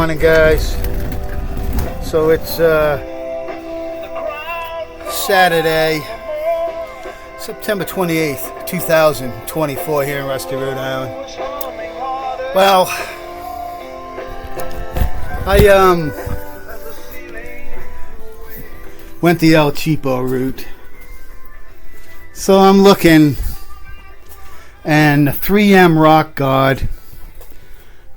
morning, guys. So it's Saturday, September 28th, 2024 here in Rusty, Rhode Island. Well, I went the El Cheapo route. So I'm looking, and the 3M Rock Guard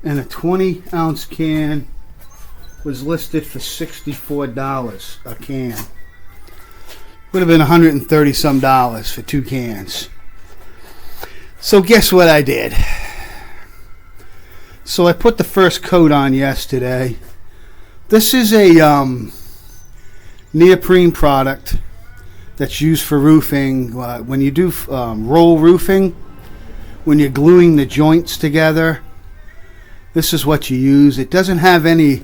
and a 20-ounce can was listed for $64 a can. Would have been $130 some for 2 cans. So guess what I did? So I put the first coat on yesterday. This is a neoprene product that's used for roofing. When you do roll roofing, when you're gluing the joints together, this is what you use. It doesn't have any,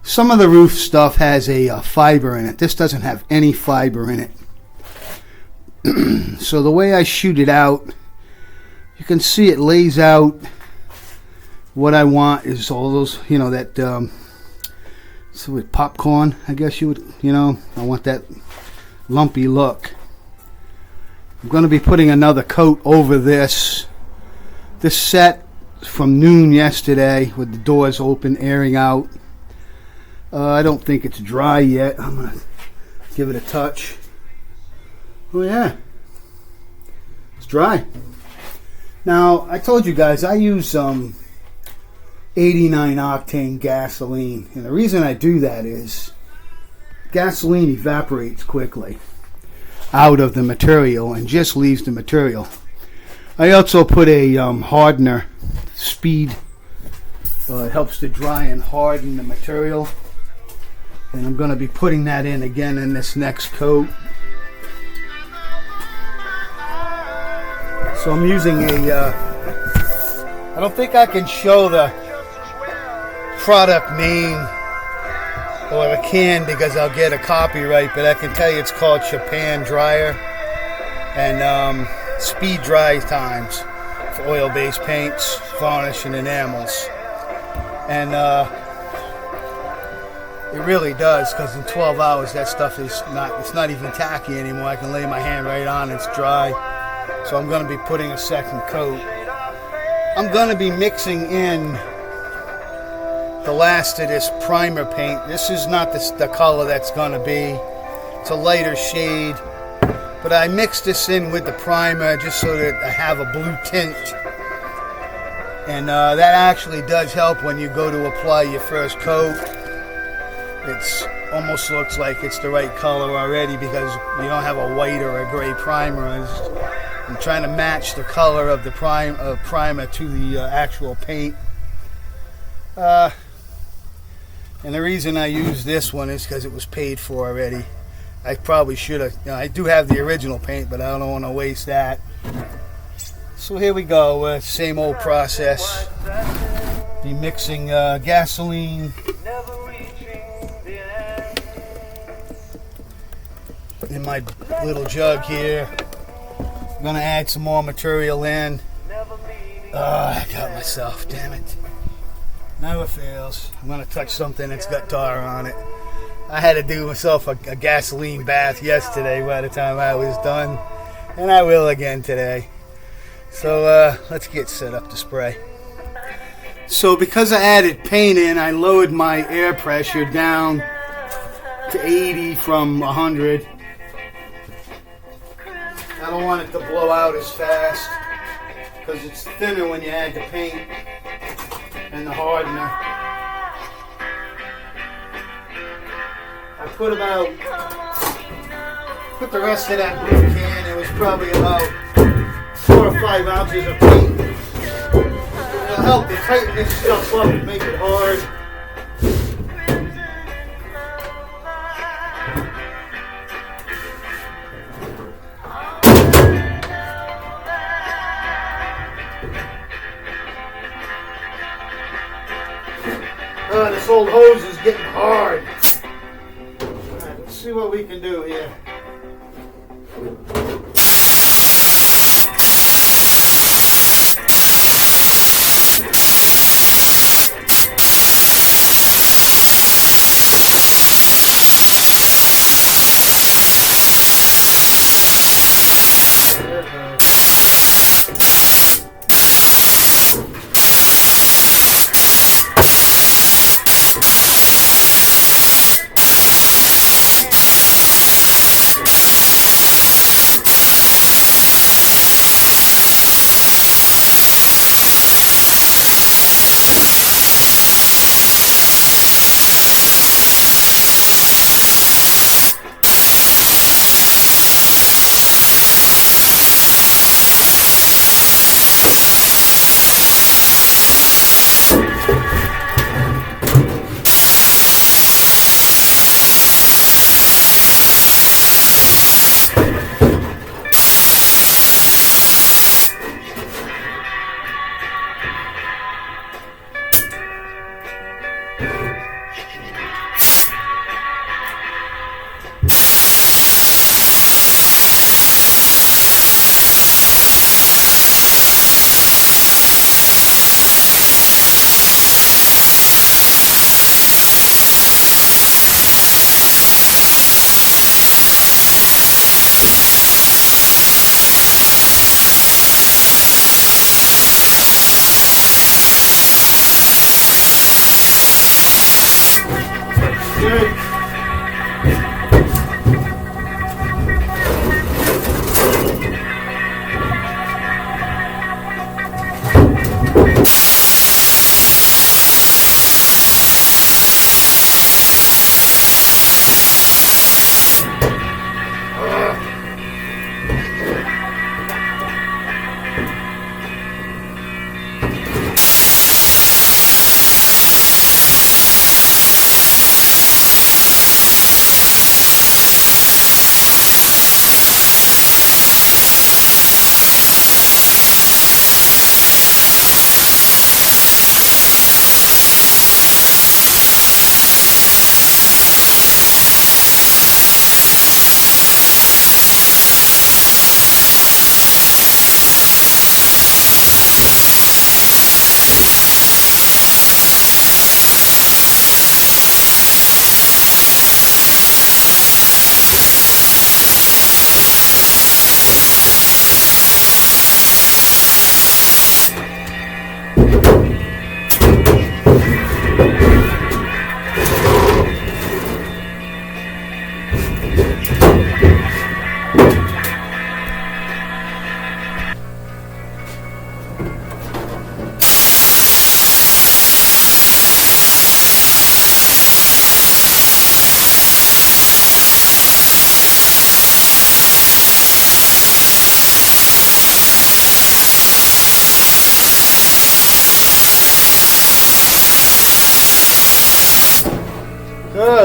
some of the roof stuff has a fiber in it. This doesn't have any fiber in it. So the way I shoot it out, you can see it lays out what I want is all those, you know, that, so with popcorn, I guess you would, you know, I want that lumpy look. I'm going to be putting another coat over this. This set from noon yesterday with the doors open, airing out. I don't think it's dry yet. I'm going to give it a touch. Oh yeah, it's dry. Now, I told you guys I use 89 octane gasoline, and the reason I do that is gasoline evaporates quickly out of the material and just leaves the material. I also put a hardener, speed. It helps to dry and harden the material, and I'm going to be putting that in again in this next coat. So I'm using I don't think I can show the product name or the can because I'll get a copyright, but I can tell you it's called Japan Dryer, and speed dry times for oil-based paints, varnish, and enamels. And it really does, because in 12 hours that stuff is it's not even tacky anymore. I can lay my hand right on it, it's dry. So I'm going to be putting a second coat. I'm going to be mixing in the last of this primer paint. This is not the color that's going to be. It's a lighter shade. But I mixed this in with the primer just so that I have a blue tint. And that actually does help when you go to apply your first coat. It almost looks like it's the right color already because you don't have a white or a gray primer. I'm trying to match the color of the primer to the actual paint. And the reason I use this one is because it was paid for already. I probably should have, I do have the original paint, but I don't want to waste that. So here we go, same old process. Be mixing gasoline in my little jug here. I'm going to add some more material in. I got myself, damn it. Never fails. I'm going to touch something that's got tar on it. I had to do myself a gasoline bath yesterday by the time I was done. And I will again today. So let's get set up to spray. So because I added paint in, I lowered my air pressure down to 80 from 100. I don't want it to blow out as fast because it's thinner when you add the paint and the hardener. I put the rest of that blue can. It was probably about 4 or 5 ounces of paint. It'll help to tighten this stuff up and make it hard. This old hose is getting hard. Alright, let's see what we can do here.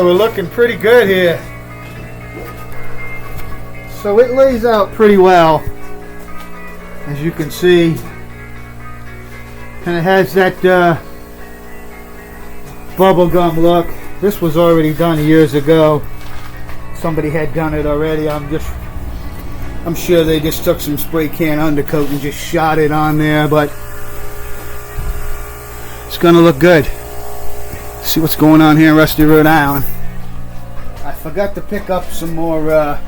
we're looking pretty good here. So it lays out pretty well, as you can see, and it has that bubblegum look. This was already done years ago. Somebody had done it already. I'm sure they just took some spray can undercoat and just shot it on there, but it's gonna look good. See what's going on here in Rusty, Rhode Island. I forgot to pick up some more. I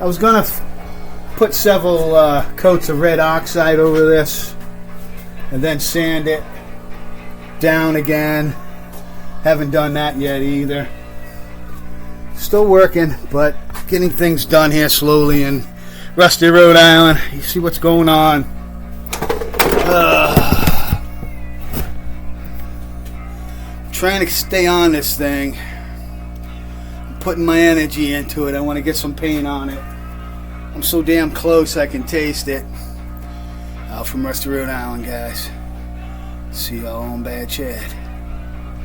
was gonna put several coats of red oxide over this and then sand it down again. Haven't done that yet either. Still working, but getting things done here slowly in Rusty, Rhode Island. You see what's going on. Trying to stay on this thing. I'm putting my energy into it. I want to get some paint on it. I'm so damn close I can taste it. Out from Rusty, Rhode Island, guys. See y'all on Bad Chad.